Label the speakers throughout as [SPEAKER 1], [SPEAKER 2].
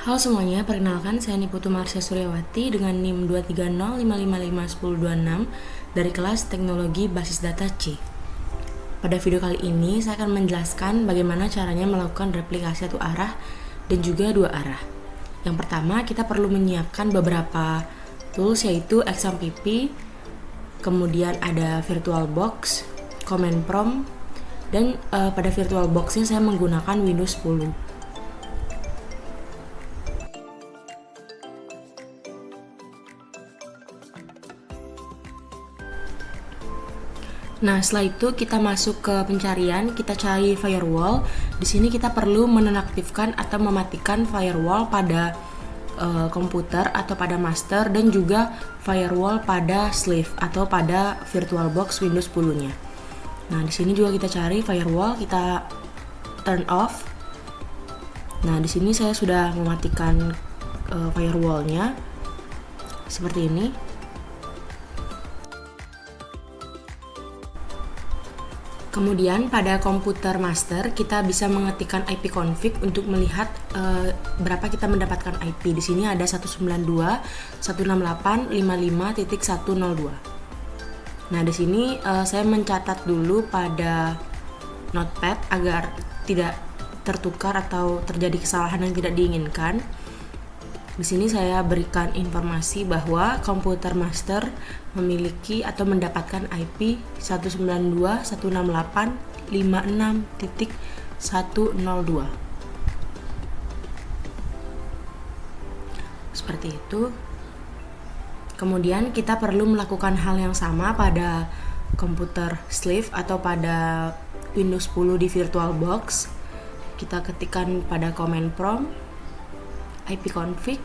[SPEAKER 1] Halo semuanya, perkenalkan saya Niputu Marsha Suryawati dengan NIM 230555106 dari kelas Teknologi Basis Data C. Pada video kali ini saya akan menjelaskan bagaimana caranya melakukan replikasi satu arah dan juga dua arah. Yang pertama, kita perlu menyiapkan beberapa tools yaitu XAMPP, kemudian ada VirtualBox, Command Prompt, dan pada VirtualBox ini saya menggunakan Windows 10. Nah, setelah itu kita masuk ke pencarian, kita cari firewall. Di sini kita perlu menonaktifkan atau mematikan firewall pada komputer atau pada master, dan juga firewall pada slave atau pada VirtualBox Windows 10-nya. Nah, di sini juga kita cari firewall, kita turn off. Nah, di sini saya sudah mematikan firewall-nya seperti ini. Kemudian pada komputer master kita bisa mengetikkan ipconfig untuk melihat berapa kita mendapatkan IP. Di sini ada 192.168.55.102. Nah, di sini saya mencatat dulu pada notepad agar tidak tertukar atau terjadi kesalahan yang tidak diinginkan. Di sini saya berikan informasi bahwa komputer master memiliki atau mendapatkan IP 192.168.56.102. Seperti itu. Kemudian kita perlu melakukan hal yang sama pada komputer slave atau pada Windows 10 di VirtualBox. Kita ketikkan pada command prompt ipconfig.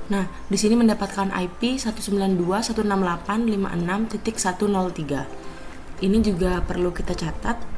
[SPEAKER 1] Nah, di sini mendapatkan IP 192.168.56.103. Ini juga perlu kita catat.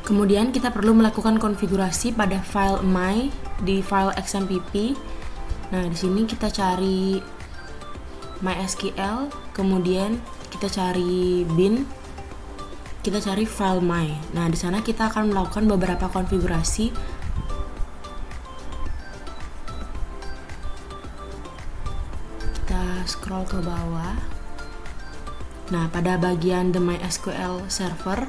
[SPEAKER 1] Kemudian kita perlu melakukan konfigurasi pada file my di file XAMPP. Nah, di sini kita cari MySQL, kemudian kita cari bin, kita cari file my. Nah, di sana kita akan melakukan beberapa konfigurasi. Kita scroll ke bawah. Nah, pada bagian the MySQL server,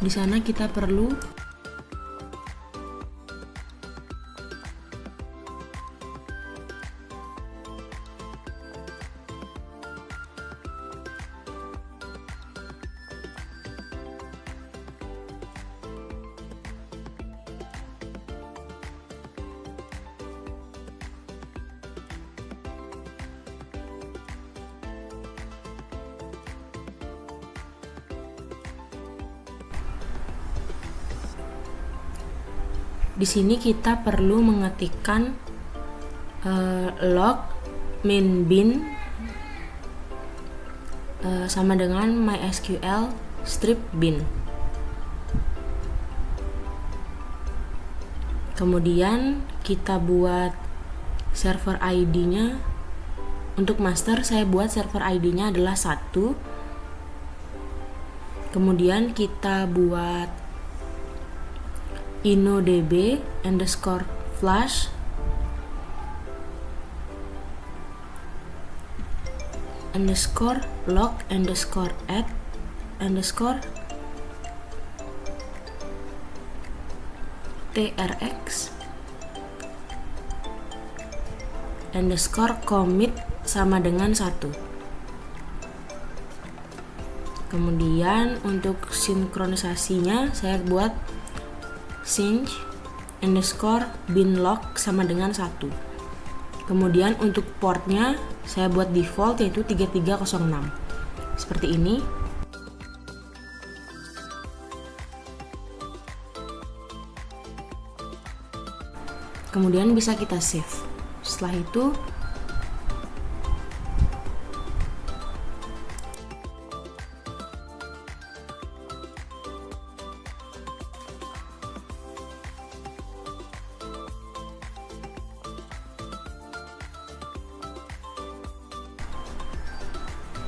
[SPEAKER 1] di sana kita perlu di sini kita perlu mengetikkan log min bin sama dengan MySQL strip bin. Kemudian kita buat server ID-nya. Untuk master saya buat server ID-nya adalah 1. Kemudian kita buat inodb underscore flash underscore log underscore add underscore trx underscore commit sama dengan 1. Kemudian untuk sinkronisasinya saya buat sync underscore binlock sama dengan 1. Kemudian untuk portnya saya buat default yaitu 3306. Seperti ini. Kemudian bisa kita save. Setelah itu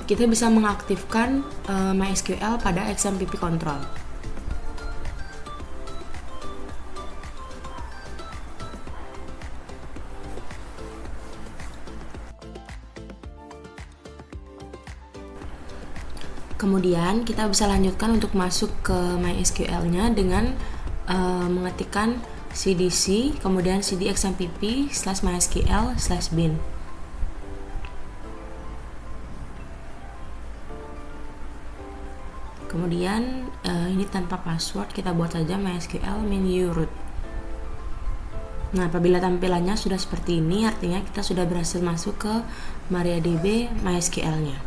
[SPEAKER 1] kita bisa mengaktifkan MySQL pada XMPP control. Kemudian kita bisa lanjutkan untuk masuk ke MySQL-nya dengan mengetikkan cdc kemudian cd xmpp/mysql/bin. Kemudian ini tanpa password, kita buat saja MySQL menu root. Nah, apabila tampilannya sudah seperti ini, artinya kita sudah berhasil masuk ke MariaDB MySQL-nya.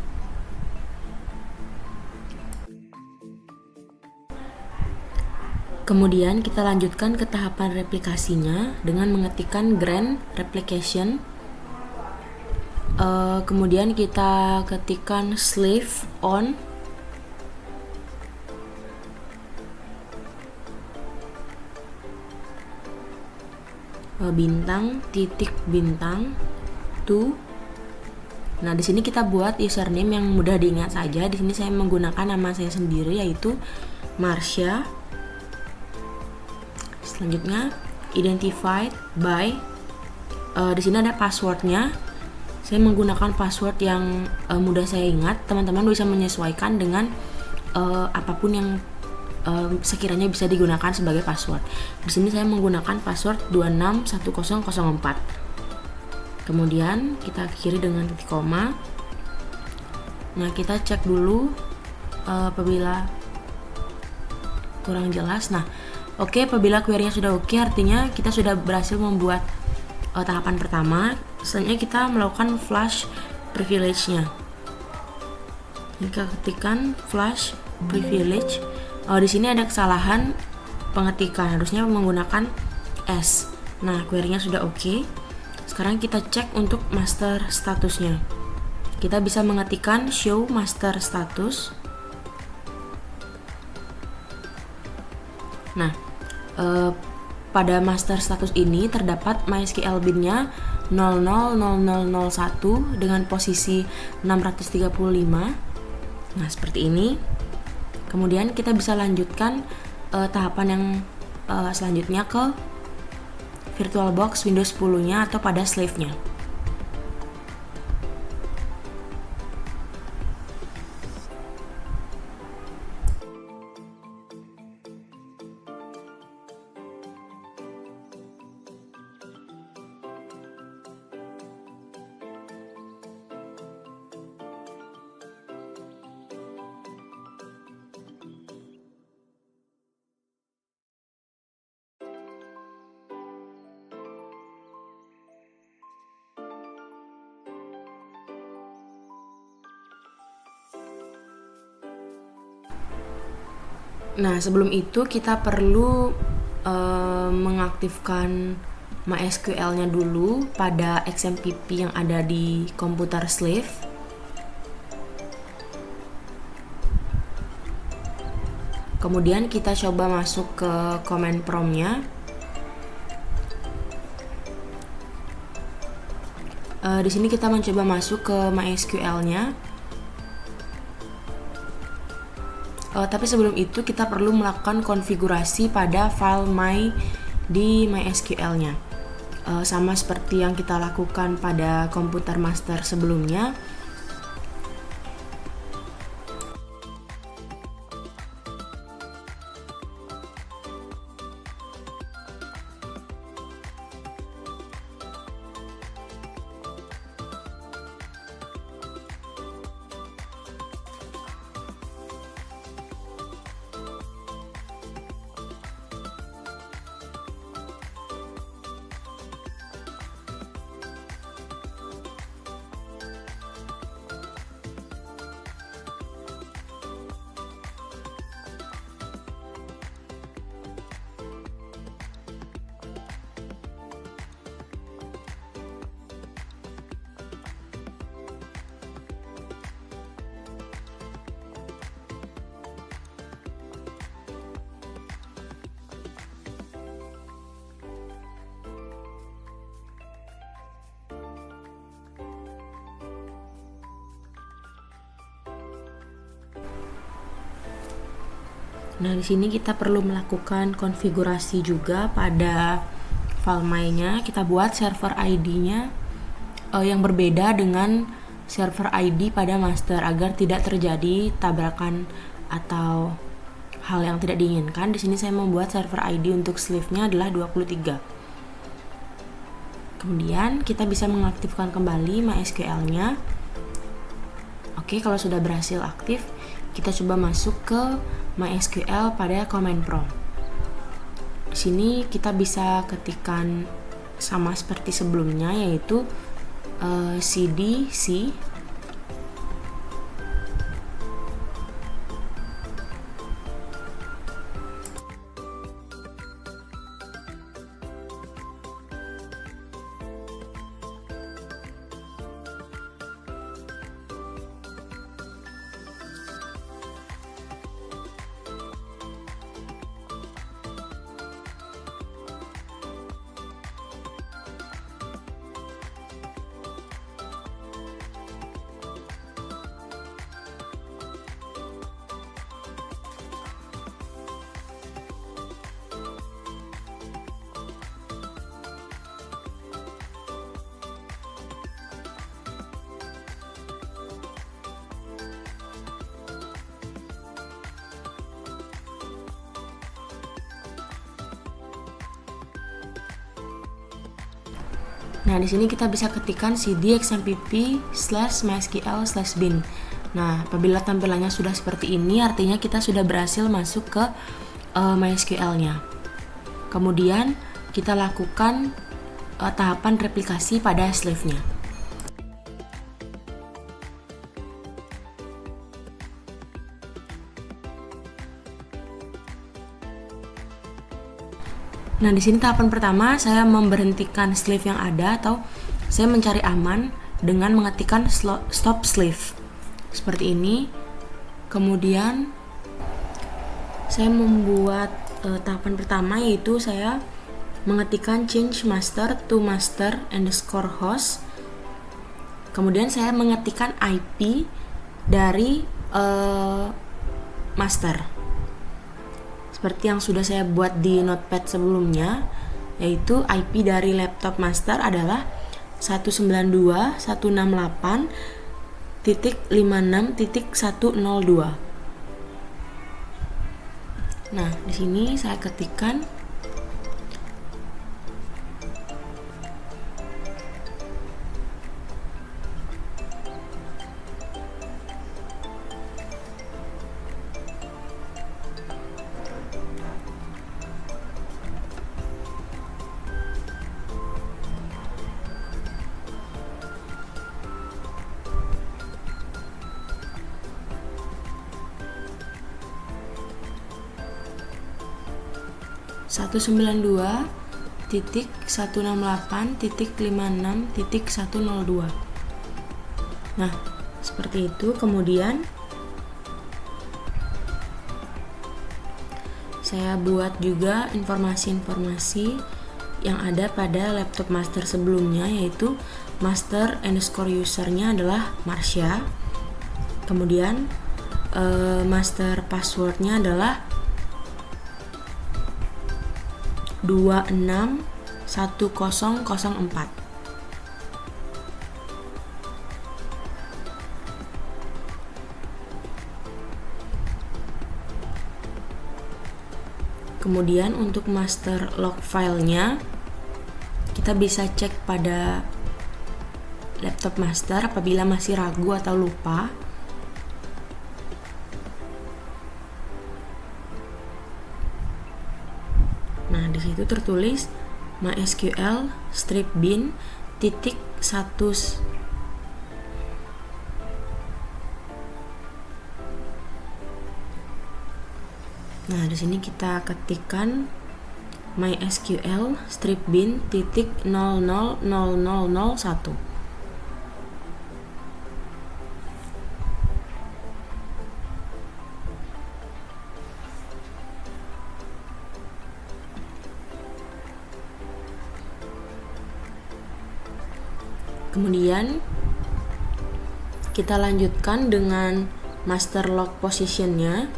[SPEAKER 1] Kemudian kita lanjutkan ke tahapan replikasinya dengan mengetikkan grant replication. Kemudian kita ketikkan slave on bintang titik bintang to. Nah, di sini kita buat username yang mudah diingat saja. Di sini saya menggunakan nama saya sendiri yaitu Marsha. Selanjutnya identified by di sini ada passwordnya. Saya menggunakan password yang mudah saya ingat. Teman-teman bisa menyesuaikan dengan apapun yang sekiranya bisa digunakan sebagai password. Di sini saya menggunakan password 261004. Kemudian kita akhiri dengan titik koma. Nah, kita cek dulu apabila kurang jelas. Nah, oke, apabila query-nya sudah oke, artinya kita sudah berhasil membuat tahapan pertama. Selanjutnya kita melakukan flash privilege-nya. Kita ketikkan flash privilege. Di sini ada kesalahan pengetikan, harusnya menggunakan S. Nah, query-nya sudah oke. Sekarang kita cek untuk master statusnya. Kita bisa mengetikkan show master status. Nah, pada master status ini terdapat MySQL bin-nya 000001 dengan posisi 635. Nah, seperti ini. Kemudian kita bisa lanjutkan tahapan yang selanjutnya ke VirtualBox Windows 10-nya atau pada slave-nya. Nah, sebelum itu kita perlu mengaktifkan MySQL-nya dulu pada XMPP yang ada di komputer slave. Kemudian kita coba masuk ke command prompt-nya. Di sini kita mencoba masuk ke MySQL-nya. Tapi sebelum itu kita perlu melakukan konfigurasi pada file my di MySQL-nya. Sama seperti yang kita lakukan pada komputer master sebelumnya. Nah, di sini kita perlu melakukan konfigurasi juga pada file my-nya. Kita buat server ID-nya yang berbeda dengan server ID pada master agar tidak terjadi tabrakan atau hal yang tidak diinginkan. Di sini saya membuat server ID untuk sleeve-nya adalah 23. Kemudian kita bisa mengaktifkan kembali MySQL-nya. Oke, kalau sudah berhasil aktif, kita coba masuk ke MySQL pada command prompt. Di sini kita bisa ketikkan sama seperti sebelumnya, yaitu cd c. Nah, di sini kita bisa ketikkan cd xmpp/mysql/bin. Nah, apabila tampilannya sudah seperti ini, artinya kita sudah berhasil masuk ke MySQL-nya. Kemudian kita lakukan tahapan replikasi pada sleeve-nya. Nah, di sini tahapan pertama saya memberhentikan sleeve yang ada atau saya mencari aman dengan mengetikkan stop sleeve. Seperti ini. Kemudian saya membuat tahapan pertama, yaitu saya mengetikkan change master to master_host. Kemudian saya mengetikkan IP dari master. Seperti yang sudah saya buat di notepad sebelumnya, yaitu IP dari laptop master adalah 192.168.56.102. Nah, di sini saya ketikkan (192.168.56.102). Nah, seperti itu. Kemudian saya buat juga informasi-informasi yang ada pada laptop master sebelumnya, yaitu master_usernya adalah Marsha. Kemudian master passwordnya adalah 261004. Kemudian untuk master log filenya, kita bisa cek pada laptop master apabila masih ragu atau lupa. Nah, di situ tertulis MySQL strip bin .1. Nah, di sini kita ketikkan MySQL strip bin .000001. Kemudian kita lanjutkan dengan master log positionnya.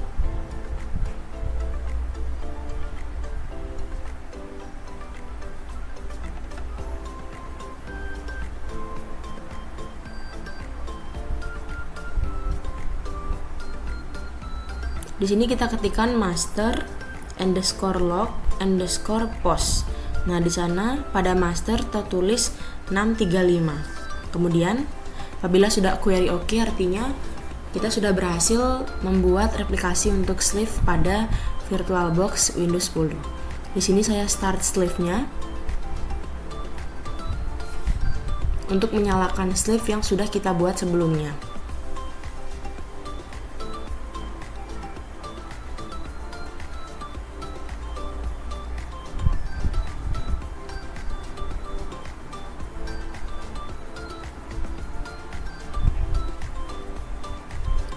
[SPEAKER 1] Di sini kita ketikkan master underscore log underscore post. Nah, di sana pada master tertulis 635. Kemudian apabila sudah query oke, artinya kita sudah berhasil membuat replikasi untuk sleeve pada VirtualBox Windows 10. Di sini saya start sleeve-nya untuk menyalakan sleeve yang sudah kita buat sebelumnya.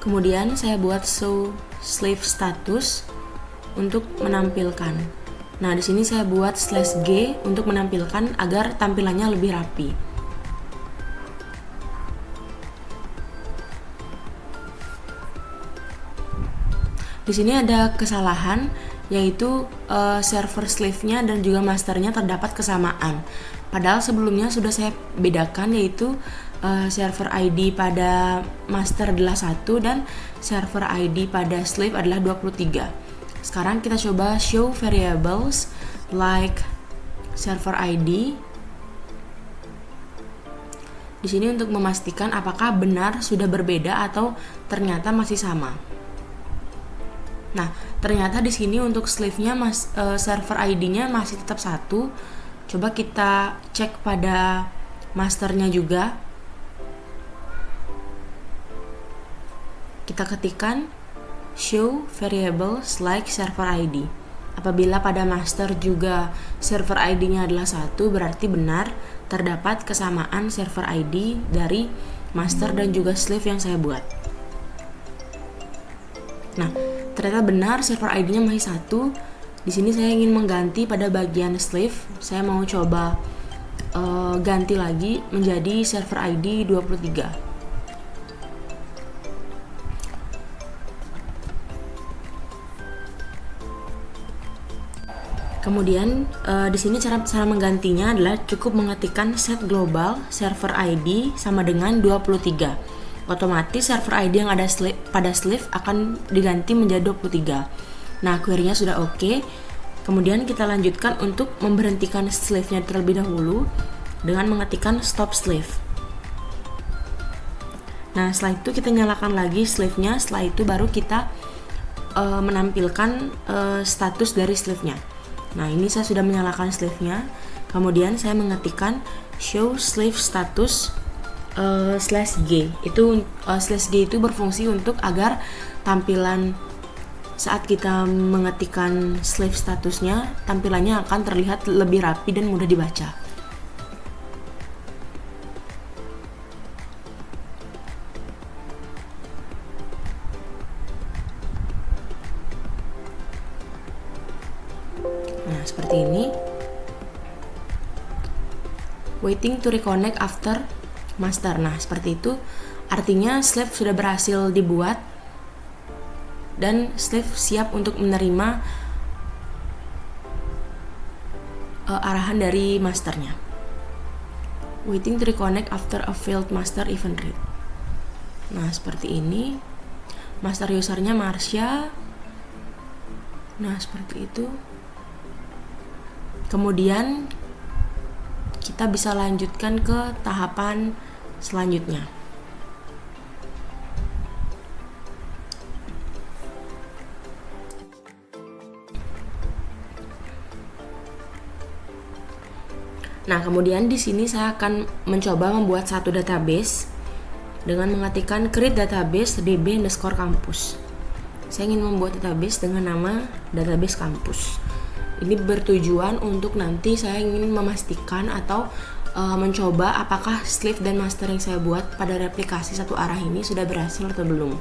[SPEAKER 1] Kemudian saya buat show sleeve status untuk menampilkan. Nah, di sini saya buat /g untuk menampilkan agar tampilannya lebih rapi. Di sini ada kesalahan, yaitu server sleeve-nya dan juga masternya terdapat kesamaan. Padahal sebelumnya sudah saya bedakan, yaitu server ID pada master adalah 1 dan server ID pada sleeve adalah 23. Sekarang kita coba show variables like server ID. Di sini untuk memastikan apakah benar sudah berbeda atau ternyata masih sama. Nah, ternyata di sini untuk sleeve-nya server ID-nya masih tetap 1. Coba kita cek pada masternya juga. Kita ketikkan show variables like server ID. Apabila pada master juga server ID-nya adalah 1, berarti benar terdapat kesamaan server ID dari master dan juga sleeve yang saya buat. Nah, ternyata benar server ID-nya masih 1. Di sini saya ingin mengganti pada bagian sleeve. Saya mau coba ganti lagi menjadi server ID 23. Kemudian di sini cara menggantinya adalah cukup mengetikkan set global server ID sama dengan 23. Otomatis server ID yang ada pada sleeve akan diganti menjadi 23. Nah, query-nya sudah oke. Kemudian kita lanjutkan untuk memberhentikan sleeve-nya terlebih dahulu dengan mengetikkan stop sleeve. Nah, setelah itu kita nyalakan lagi sleeve-nya. Setelah itu baru kita menampilkan status dari sleeve-nya. Nah, ini saya sudah menyalakan sleeve-nya. Kemudian saya mengetikkan show sleeve status /g. Itu /g itu berfungsi untuk agar tampilan saat kita mengetikkan sleeve statusnya, tampilannya akan terlihat lebih rapi dan mudah dibaca. Nah, seperti ini. Waiting to reconnect after master. Nah, seperti itu. Artinya sleeve sudah berhasil dibuat dan sleeve siap untuk menerima arahan dari masternya. Waiting to reconnect after a failed master event read. Nah, seperti ini. Master usernya Marsha. Nah, seperti itu. Kemudian kita bisa lanjutkan ke tahapan selanjutnya. Nah, kemudian di sini saya akan mencoba membuat satu database dengan mengetikkan create database db_campus. Saya ingin membuat database dengan nama database kampus. Ini bertujuan untuk nanti saya ingin memastikan atau mencoba apakah sleeve dan master yang saya buat pada replikasi satu arah ini sudah berhasil atau belum.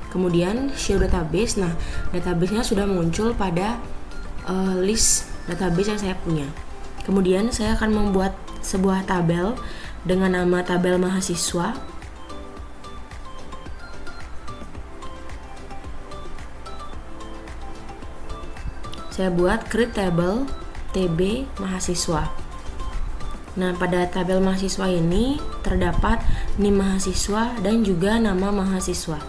[SPEAKER 1] Kemudian show database. Nah, databasenya sudah muncul pada list database yang saya punya. Kemudian saya akan membuat sebuah tabel dengan nama tabel mahasiswa. Saya buat create table TB mahasiswa. Nah, pada tabel mahasiswa ini terdapat NIM mahasiswa dan juga nama mahasiswa.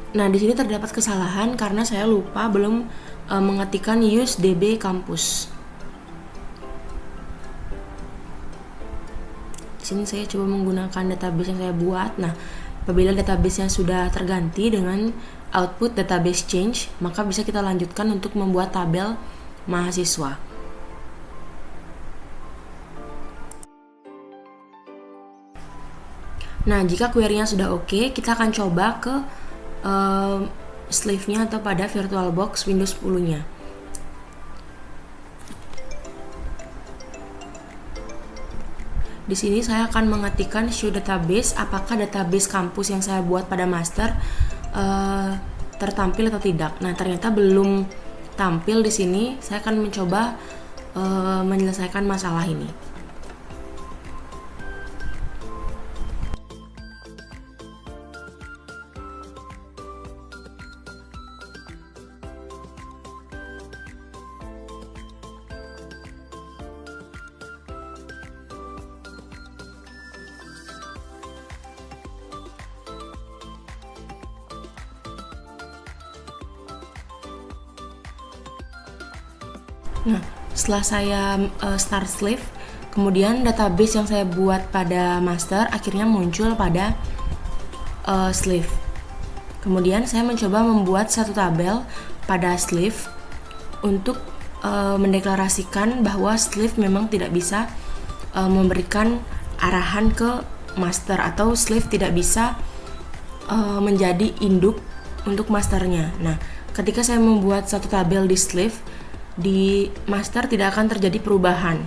[SPEAKER 1] Nah, di sini terdapat kesalahan karena saya lupa belum mengetikkan use db campus. Di sini saya coba menggunakan database yang saya buat. Nah, apabila database-nya sudah terganti dengan output database change, maka bisa kita lanjutkan untuk membuat tabel mahasiswa. Nah, jika query-nya sudah oke, kita akan coba ke sleeve-nya atau pada VirtualBox Windows 10-nya. Di sini saya akan mengetikkan show database, apakah database kampus yang saya buat pada master tertampil atau tidak. Nah, ternyata belum tampil di sini. Saya akan mencoba menyelesaikan masalah ini. Nah, setelah saya start sleeve, kemudian database yang saya buat pada master akhirnya muncul pada sleeve. Kemudian saya mencoba membuat satu tabel pada sleeve untuk mendeklarasikan bahwa sleeve memang tidak bisa memberikan arahan ke master, atau sleeve tidak bisa menjadi induk untuk masternya. Nah, ketika saya membuat satu tabel di sleeve, di master tidak akan terjadi perubahan.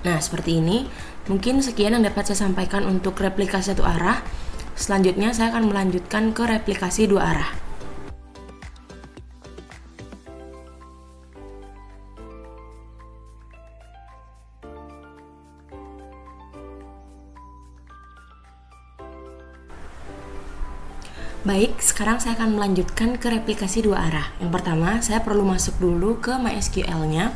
[SPEAKER 1] Nah, seperti ini. Mungkin sekian yang dapat saya sampaikan untuk replikasi satu arah. Selanjutnya saya akan melanjutkan ke replikasi dua arah. Baik, sekarang saya akan melanjutkan ke replikasi dua arah. Yang pertama, saya perlu masuk dulu ke MySQL-nya.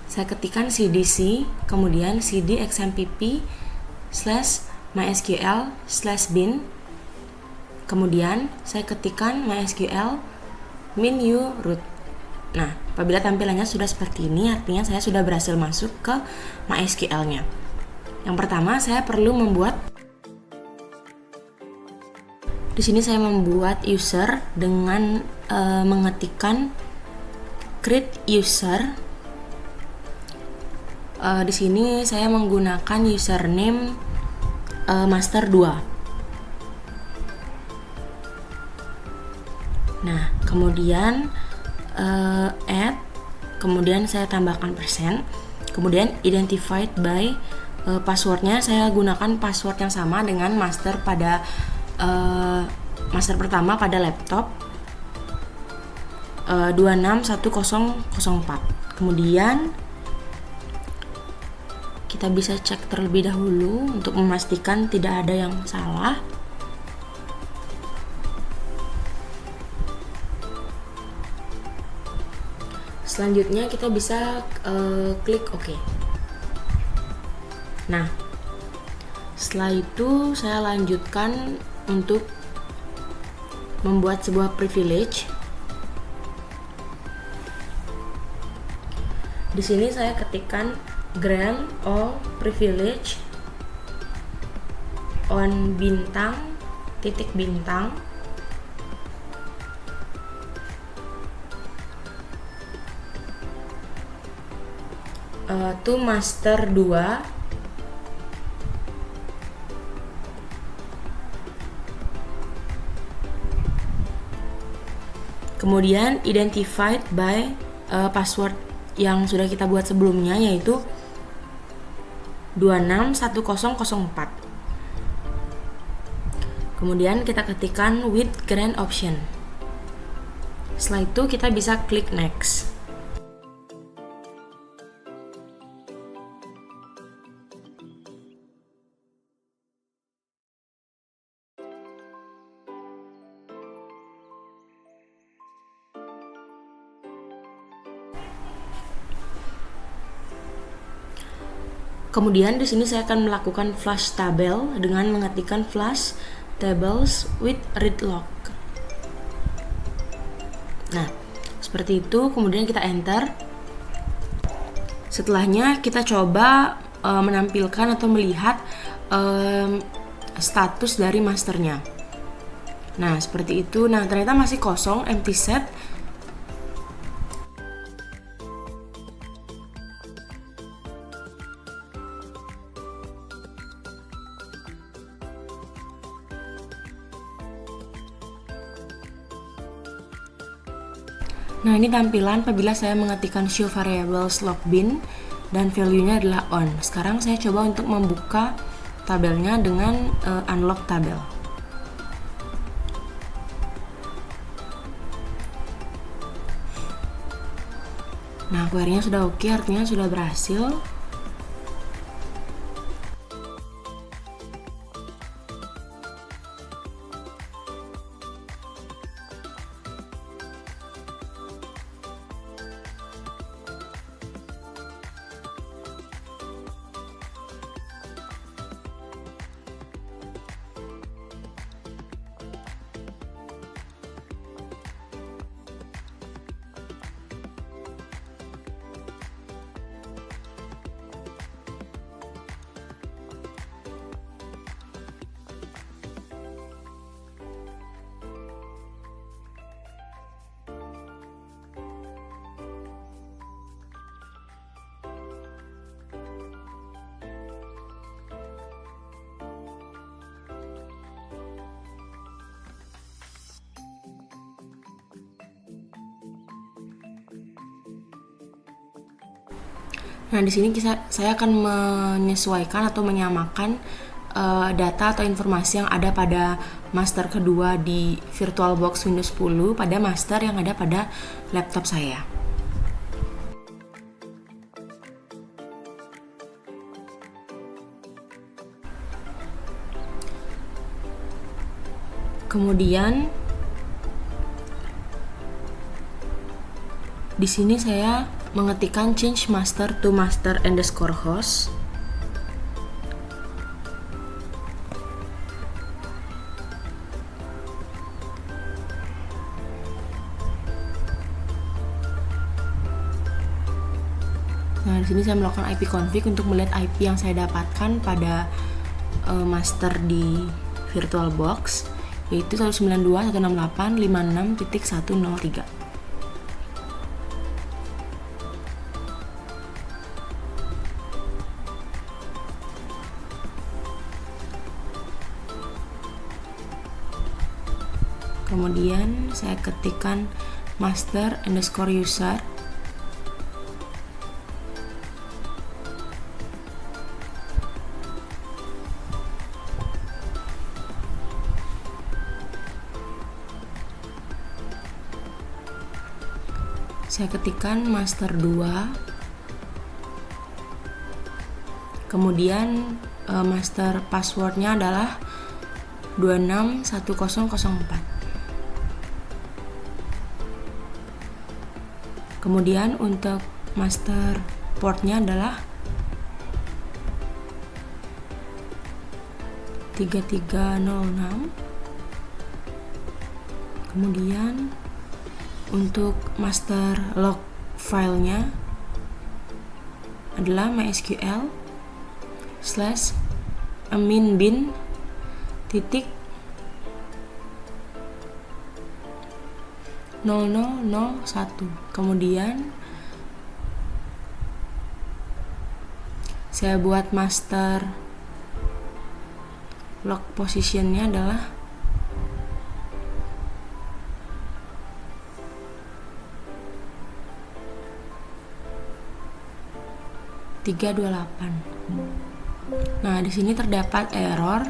[SPEAKER 1] Saya ketikkan cdc, kemudian cd xmpp/mysql/bin. Kemudian saya ketikkan MySQL min u root. Nah, apabila tampilannya sudah seperti ini, artinya saya sudah berhasil masuk ke MySQL-nya. Yang pertama, saya perlu membuat. Di sini saya membuat user dengan mengetikkan create user. Di sini saya menggunakan username master 2. Nah, kemudian add, kemudian saya tambahkan persen, kemudian identified by passwordnya saya gunakan password yang sama dengan master pada master pertama pada laptop 261004. Kemudian kita bisa cek terlebih dahulu untuk memastikan tidak ada yang salah. Selanjutnya kita bisa klik OK. Nah, setelah itu saya lanjutkan untuk membuat sebuah privilege. Di sini saya ketikkan grant all privilege on bintang titik bintang to master 2 kemudian identified by password yang sudah kita buat sebelumnya, yaitu 261004. Kemudian kita ketikkan with grant option. Setelah itu kita bisa klik next. Kemudian di sini saya akan melakukan flush table dengan mengetikkan flush tables with read lock. Nah, seperti itu. Kemudian kita enter. Setelahnya kita coba menampilkan atau melihat status dari masternya. Nah, seperti itu. Nah, ternyata masih kosong, empty set. Nah, ini tampilan apabila saya mengetikkan show variables log bin dan value-nya adalah on. Sekarang saya coba untuk membuka tabelnya dengan unlock tabel. Nah, query-nya sudah oke, artinya sudah berhasil. Nah, di sini saya akan menyesuaikan atau menyamakan data atau informasi yang ada pada master kedua di VirtualBox Windows 10 pada master yang ada pada laptop saya. Kemudian di sini saya mengetikkan change master to master underscore host. Nah, di sini saya melakukan IP config untuk melihat IP yang saya dapatkan pada master di VirtualBox, yaitu 192.168.56.103. Kemudian saya ketikkan master underscore user. Saya ketikkan master 2. Kemudian master passwordnya adalah 261004. Kemudian untuk master portnya adalah 3306. Kemudian untuk master log filenya adalah mysql /admin titik 0001. Kemudian saya buat master log positionnya adalah 328. Nah, di sini terdapat error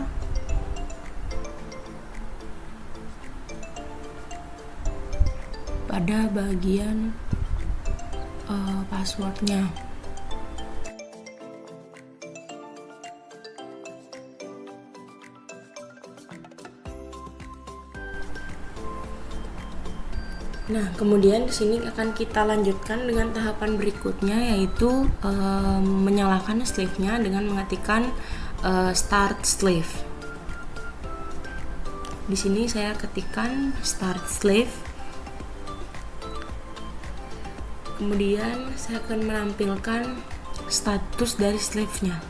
[SPEAKER 1] pada bagian passwordnya. Nah, kemudian di sini akan kita lanjutkan dengan tahapan berikutnya, yaitu menyalakan sleeve-nya dengan mengetikkan start sleeve. Di sini saya ketikkan start sleeve. Kemudian saya akan menampilkan status dari sleeve-nya.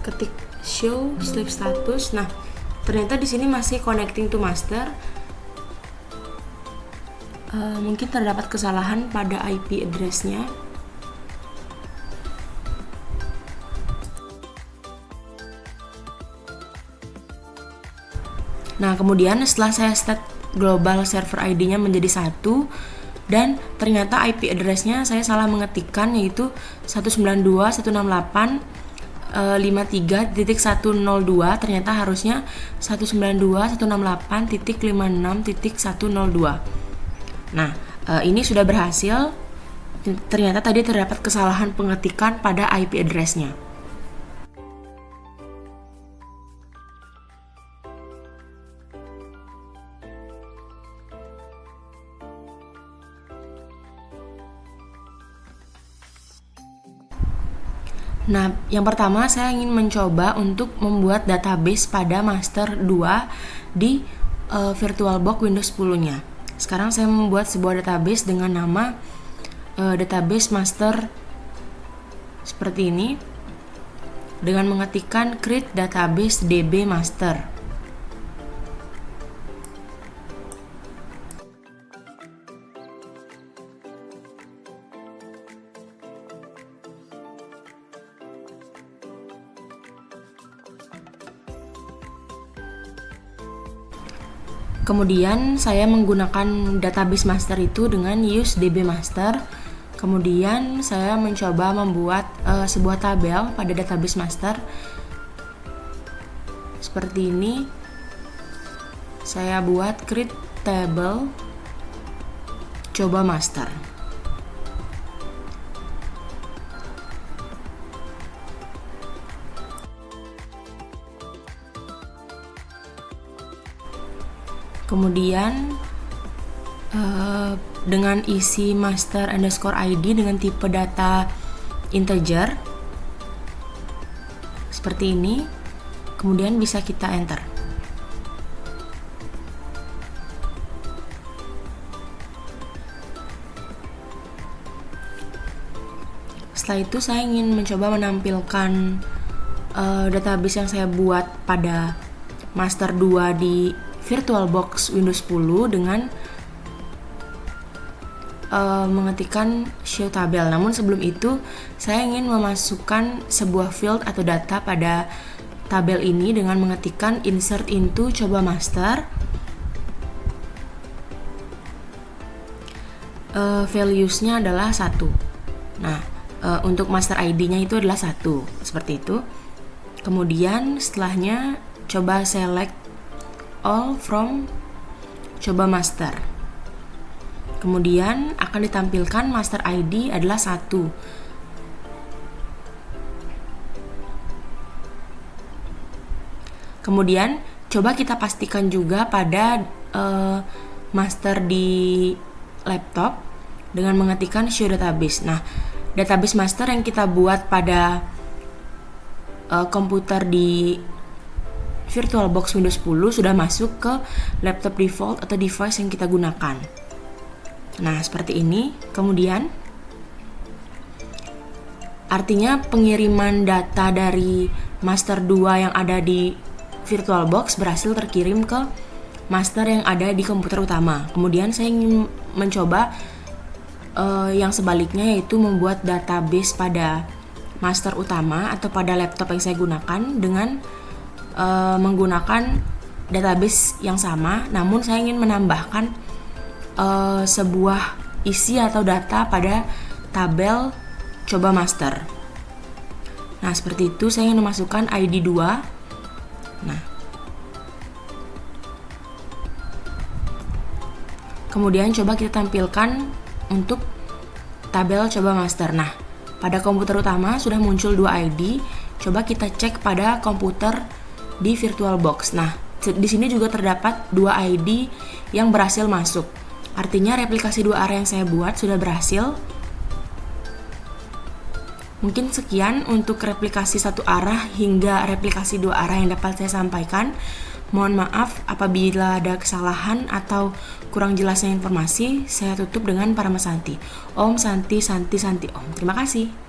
[SPEAKER 1] Ketik show sleeve status. Nah, ternyata di sini masih connecting to master. Mungkin terdapat kesalahan pada IP address-nya. Nah, kemudian setelah saya set global server ID-nya menjadi 1, dan ternyata IP address-nya saya salah mengetikkan, yaitu 192.168.53.102, ternyata harusnya 192.168.56.102. Nah, ini sudah berhasil. Ternyata tadi terdapat kesalahan pengetikan pada IP address-nya. Nah, yang pertama saya ingin mencoba untuk membuat database pada master 2 di VirtualBox Windows 10-nya. Sekarang saya membuat sebuah database dengan nama database master seperti ini, dengan mengetikkan create database db master. Kemudian saya menggunakan database master itu dengan use db master. Kemudian saya mencoba membuat sebuah tabel pada database master seperti ini. Saya buat create table coba master. Kemudian dengan isi master underscore ID dengan tipe data integer seperti ini, kemudian bisa kita enter. Setelah itu saya ingin mencoba menampilkan database yang saya buat pada master 2 di VirtualBox Windows 10 dengan mengetikkan show tabel. Namun sebelum itu saya ingin memasukkan sebuah field atau data pada tabel ini dengan mengetikkan insert into coba master. Values-nya adalah 1. Nah, untuk master ID-nya itu adalah 1, seperti itu. Kemudian setelahnya coba select all from coba master. Kemudian akan ditampilkan master ID adalah 1. Kemudian coba kita pastikan juga pada master di laptop dengan mengetikkan show database. Nah, database master yang kita buat pada komputer di VirtualBox Windows 10 sudah masuk ke laptop default atau device yang kita gunakan. Nah, seperti ini. Kemudian artinya pengiriman data dari master 2 yang ada di VirtualBox berhasil terkirim ke master yang ada di komputer utama. Kemudian saya ingin mencoba yang sebaliknya, yaitu membuat database pada master utama atau pada laptop yang saya gunakan dengan menggunakan database yang sama, namun saya ingin menambahkan sebuah isi atau data pada tabel coba master. Nah, seperti itu. Saya ingin memasukkan ID 2. Nah, kemudian coba kita tampilkan untuk tabel coba master. Nah, pada komputer utama sudah muncul 2 ID. Coba kita cek pada komputer di VirtualBox. Nah, Di sini juga terdapat 2 ID yang berhasil masuk. Artinya replikasi 2 arah yang saya buat sudah berhasil. Mungkin sekian untuk replikasi 1 arah hingga replikasi 2 arah yang dapat saya sampaikan. Mohon maaf apabila ada kesalahan atau kurang jelasnya informasi. Saya tutup dengan Paramasanti. Om Santi Santi Santi Om. Terima kasih.